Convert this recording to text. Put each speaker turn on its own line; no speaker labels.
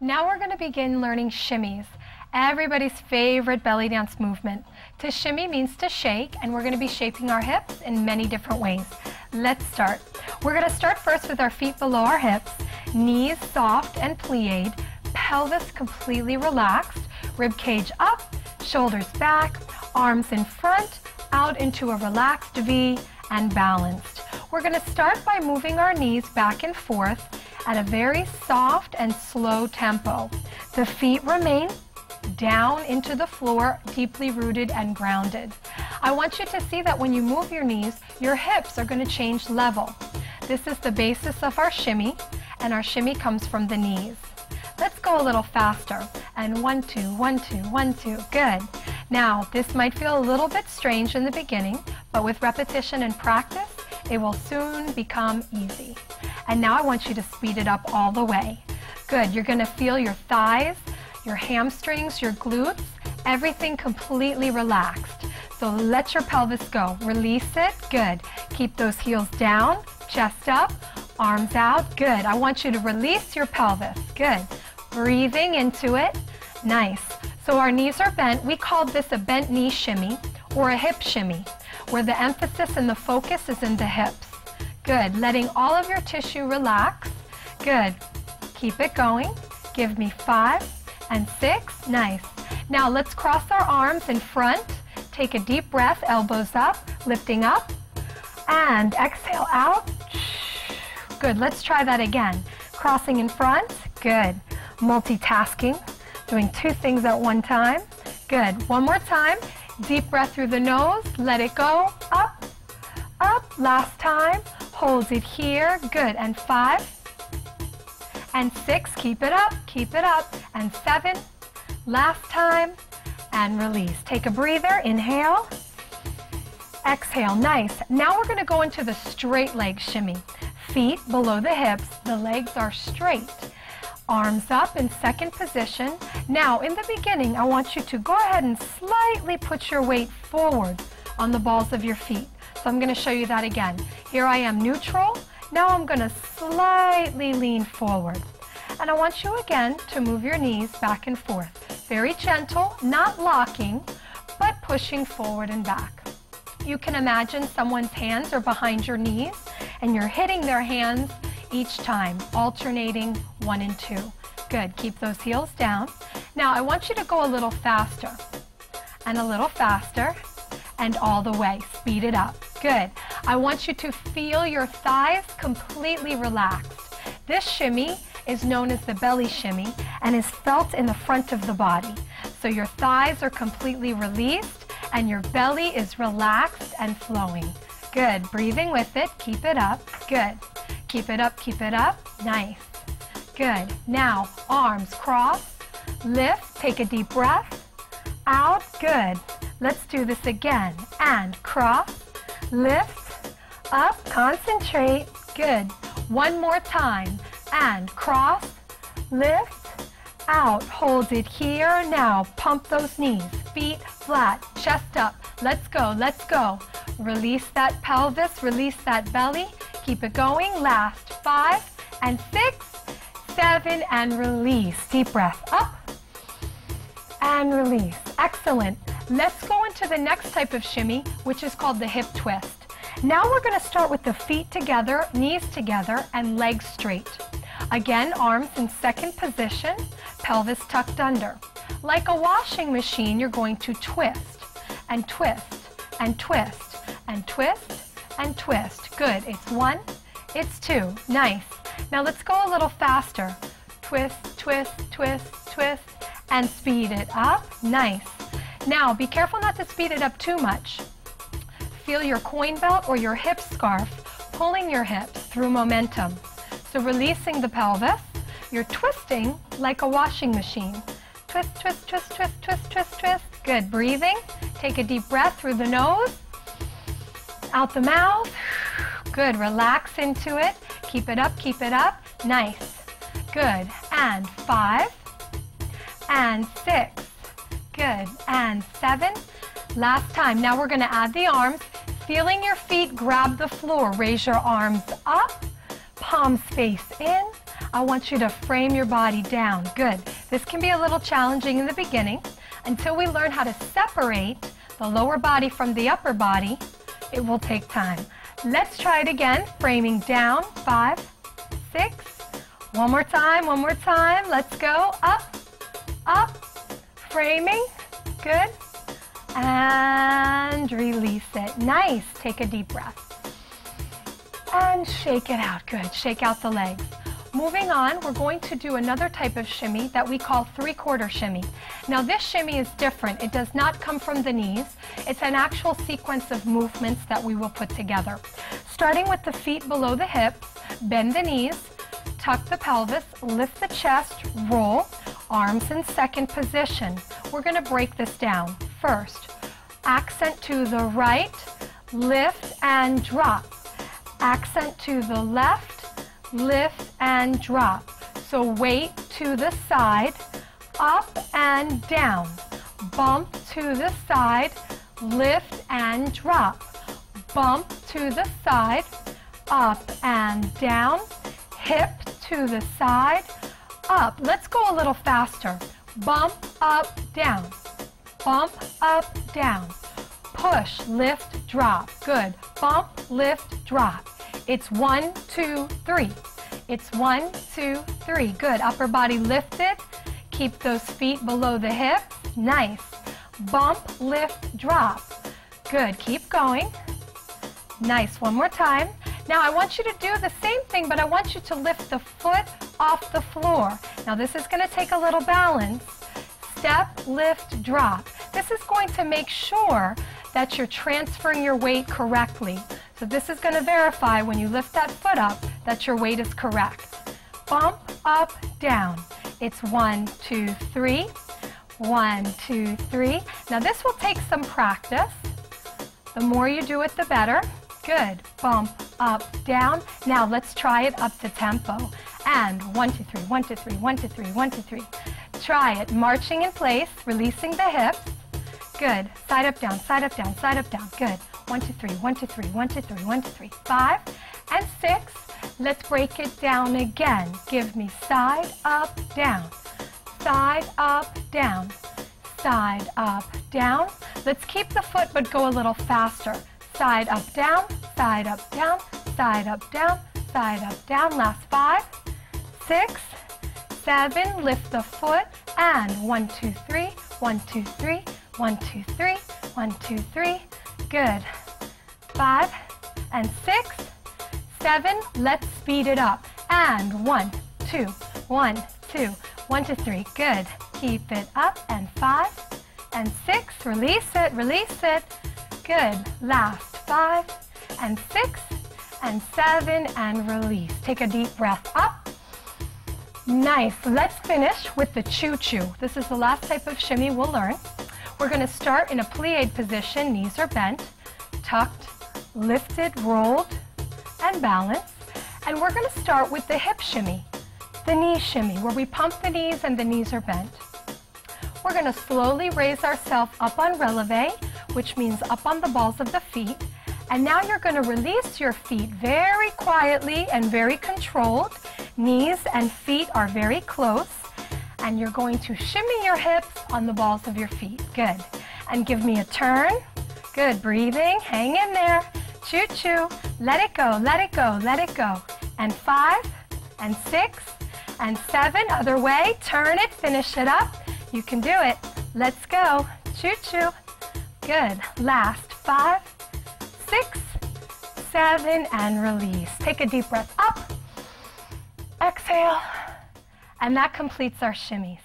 Now we're going to begin learning shimmies, everybody's favorite belly dance movement. To shimmy means to shake, and we're going to be shaping our hips in many different ways. Let's start. We're going to start first with our feet below our hips, knees soft and plied, pelvis completely relaxed, rib cage up, shoulders back, arms in front, out into a relaxed V, and balanced. We're going to start by moving our knees back and forth at a very soft and slow tempo. The feet remain down into the floor, deeply rooted and grounded. I want you to see that when you move your knees, your hips are going to change level. This is the basis of our shimmy, and our shimmy comes from the knees. Let's go a little faster. And 1, 2, 1, 2, 1, 2. Good. Now, this might feel a little bit strange in the beginning, but with repetition and practice, it will soon become easy. And now I want you to speed it up all the way. Good. You're going to feel your thighs, your hamstrings, your glutes, everything completely relaxed. So let your pelvis go. Release it. Good. Keep those heels down, chest up, arms out. Good. I want you to release your pelvis. Good. Breathing into it. Nice. So our knees are bent. We call this a bent knee shimmy or a hip shimmy, where the emphasis and the focus is in the hips. Good. Letting all of your tissue relax. Good. Keep it going. Give me 5 and 6. Nice. Now let's cross our arms in front. Take a deep breath, elbows up, lifting up, and exhale out. Good. Let's try that again. Crossing in front. Good. Multitasking. Doing 2 things at one time. Good. One more time. Deep breath through the nose. Let it go. Up, up. Last time. Hold it here. Good. And 5 and 6. Keep it up. Keep it up. And 7. Last time. And release. Take a breather. Inhale. Exhale. Nice. Now we're going to go into the straight leg shimmy. Feet below the hips. The legs are straight. Arms up in second position. Now, in the beginning, I want you to go ahead and slightly put your weight forward on the balls of your feet. So I'm going to show you that again. Here I am neutral. Now I'm going to slightly lean forward. And I want you again to move your knees back and forth. Very gentle, not locking, but pushing forward and back. You can imagine someone's hands are behind your knees, and you're hitting their hands each time, alternating 1 and 2. Good. Keep those heels down. Now I want you to go a little faster and a little faster and all the way. Speed it up. Good. I want you to feel your thighs completely relaxed. This shimmy is known as the belly shimmy and is felt in the front of the body. So your thighs are completely released and your belly is relaxed and flowing. Good. Breathing with it. Keep it up. Good. Keep it up, keep it up. Nice. Good. Now, arms cross, lift, take a deep breath, out. Good. Let's do this again. And cross, lift, up, concentrate. Good. One more time. And cross, lift, out. Hold it here. Now, pump those knees. Feet flat, chest up. Let's go, let's go. Release that pelvis, release that belly. Keep it going. Last 5 and 6, 7, and release. Deep breath. Up and release. Excellent. Let's go into the next type of shimmy, which is called the hip twist. Now we're going to start with the feet together, knees together, and legs straight. Again, arms in second position, pelvis tucked under. Like a washing machine, you're going to twist and twist and twist and twist and twist. Good. It's 1, it's 2. Nice. Now let's go a little faster. Twist, twist, twist, twist, and speed it up. Nice. Now be careful not to speed it up too much. Feel your coin belt or your hip scarf pulling your hips through momentum. So releasing the pelvis, you're twisting like a washing machine. Twist, twist, twist, twist, twist, twist, twist. Good. Breathing. Take a deep breath through the nose. Out the mouth. Good. Relax into it. Keep it up. Keep it up. Nice. Good. And 5 and 6. Good. And 7. Last time. Now we're going to add the arms. Feeling your feet grab the floor. Raise your arms up. Palms face in. I want you to frame your body down. Good. This can be a little challenging in the beginning. Until we learn how to separate the lower body from the upper body, it will take time. Let's try it again. Framing down. 5, 6. One more time, one more time. Let's go. Up, up. Framing. Good. And release it. Nice. Take a deep breath. And shake it out. Good. Shake out the legs. Moving on, we're going to do another type of shimmy that we call three-quarter shimmy. Now this shimmy is different. It does not come from the knees. It's an actual sequence of movements that we will put together. Starting with the feet below the hips, bend the knees, tuck the pelvis, lift the chest, roll, arms in second position. We're going to break this down. First, accent to the right, lift and drop. Accent to the left, lift and drop. So weight to the side, up and down. Bump to the side, lift and drop. Bump to the side, up and down. Hip to the side, up. Let's go a little faster. Bump, up, down. Bump, up, down. Push, lift, drop. Good. Bump, lift, drop. It's 1, 2, 3. It's 1, 2, 3. Good. Upper body lifted. Keep those feet below the hips. Nice. Bump, lift, drop. Good. Keep going. Nice. One more time. Now I want you to do the same thing, but I want you to lift the foot off the floor. Now this is going to take a little balance. Step, lift, drop. This is going to make sure that you're transferring your weight correctly. So this is going to verify when you lift that foot up that your weight is correct. Bump, up, down. It's 1, 2, 3. 1, 2, 3. Now this will take some practice. The more you do it, the better. Good. Bump, up, down. Now let's try it up to tempo. And 1, 2, 3, 1, 2, 3, 1, 2, 3, 1, 2, 3. Try it. Marching in place, releasing the hips. Good. Side up, down, side up, down, side up, down. Good. 1, 2, 3, 1, 2, 3, 1, 2, 3, 1, 2, 3. 5 and 6. Let's break it down again. Give me side, up, down. Side, up, down. Side, up, down. Let's keep the foot but go a little faster. Side, up, down. Side, up, down. Side, up, down. Side, up, down. Last 5, 6, 7. Lift the foot. And 1, 2, 3. 1, 2, 3. 1, 2, 3. 1, 2, 3. Good. 5 and 6, 7. Let's speed it up. And 1, 2, 1, 2, 1, 2, 3. Good. Keep it up. And 5 and 6. Release it. Release it. Good. Last 5 and 6 and 7 and release. Take a deep breath up. Nice. Let's finish with the choo-choo. This is the last type of shimmy we'll learn. We're going to start in a plied position. Knees are bent, tucked, lifted, rolled, and balanced. And we're going to start with the hip shimmy, the knee shimmy, where we pump the knees and the knees are bent. We're going to slowly raise ourselves up on releve, which means up on the balls of the feet. And now you're going to release your feet very quietly and very controlled. Knees and feet are very close. And you're going to shimmy your hips on the balls of your feet. Good. And give me a turn. Good. Breathing. Hang in there. Choo-choo. Let it go. Let it go. Let it go. And 5 and 6 and 7. Other way. Turn it. Finish it up. You can do it. Let's go. Choo-choo. Good. Last 5, 6, 7, and release. Take a deep breath up. Exhale. And that completes our shimmies.